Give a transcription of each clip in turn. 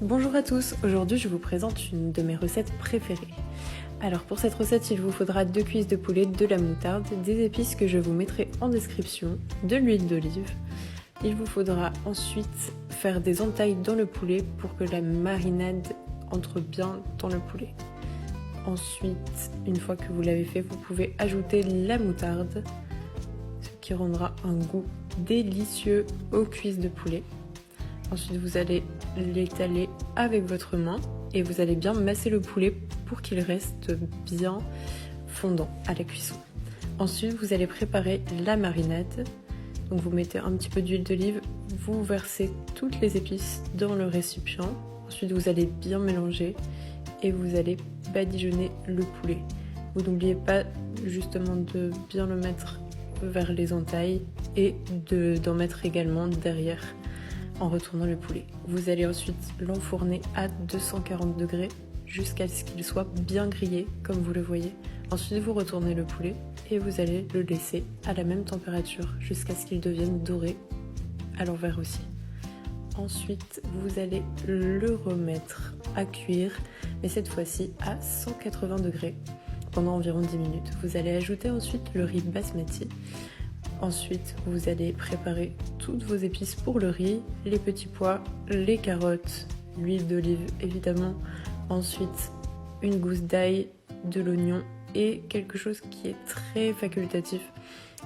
Bonjour à tous, aujourd'hui je vous présente une de mes recettes préférées. Alors pour cette recette il vous faudra 2 cuisses de poulet, de la moutarde, des épices que je vous mettrai en description, de l'huile d'olive. Il vous faudra ensuite faire des entailles dans le poulet pour que la marinade entre bien dans le poulet. Ensuite, une fois que vous l'avez fait, vous pouvez ajouter la moutarde, ce qui rendra un goût délicieux aux cuisses de poulet. Ensuite, vous allez l'étaler avec votre main et vous allez bien masser le poulet pour qu'il reste bien fondant à la cuisson. Ensuite, vous allez préparer la marinade. Donc vous mettez un petit peu d'huile d'olive, vous versez toutes les épices dans le récipient. Ensuite, vous allez bien mélanger et vous allez badigeonner le poulet. Vous n'oubliez pas justement de bien le mettre vers les entailles et d'en mettre également derrière en retournant le poulet. Vous allez ensuite l'enfourner à 240 degrés jusqu'à ce qu'il soit bien grillé comme vous le voyez. Ensuite vous retournez le poulet et vous allez le laisser à la même température jusqu'à ce qu'il devienne doré à l'envers aussi. Ensuite vous allez le remettre à cuire mais cette fois-ci à 180 degrés pendant environ 10 minutes. Vous allez ajouter ensuite le riz basmati. Ensuite, vous allez préparer toutes vos épices pour le riz, les petits pois, les carottes, l'huile d'olive évidemment. Ensuite, une gousse d'ail, de l'oignon et quelque chose qui est très facultatif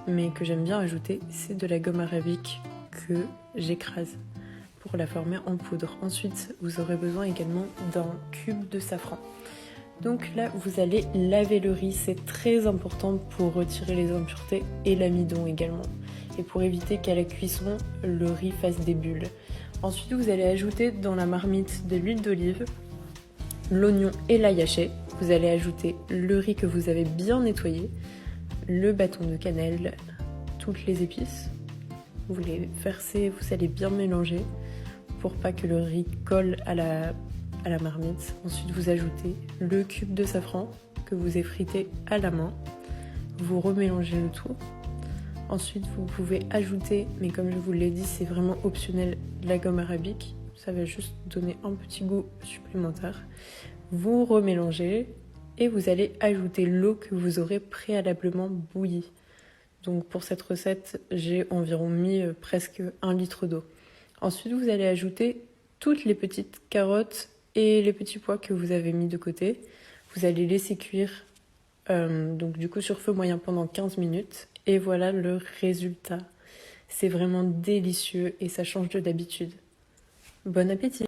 mais que j'aime bien ajouter, c'est de la gomme arabique que j'écrase pour la former en poudre. Ensuite, vous aurez besoin également d'un cube de safran. Donc là, vous allez laver le riz, c'est très important pour retirer les impuretés et l'amidon également. Et pour éviter qu'à la cuisson, le riz fasse des bulles. Ensuite, vous allez ajouter dans la marmite de l'huile d'olive, l'oignon et l'ail haché. Vous allez ajouter le riz que vous avez bien nettoyé, le bâton de cannelle, toutes les épices. Vous les versez, vous allez bien mélanger pour pas que le riz colle à la marmite. Ensuite vous ajoutez le cube de safran que vous effritez à la main, vous remélangez le tout. Ensuite vous pouvez ajouter, mais comme je vous l'ai dit c'est vraiment optionnel, la gomme arabique, ça va juste donner un petit goût supplémentaire. Vous remélangez et vous allez ajouter l'eau que vous aurez préalablement bouillie. Donc pour cette recette j'ai environ mis presque 1 litre d'eau. Ensuite vous allez ajouter toutes les petites carottes et les petits pois que vous avez mis de côté. Vous allez laisser cuire donc du coup sur feu moyen pendant 15 minutes et voilà le résultat. C'est vraiment délicieux et ça change de d'habitude. Bon appétit!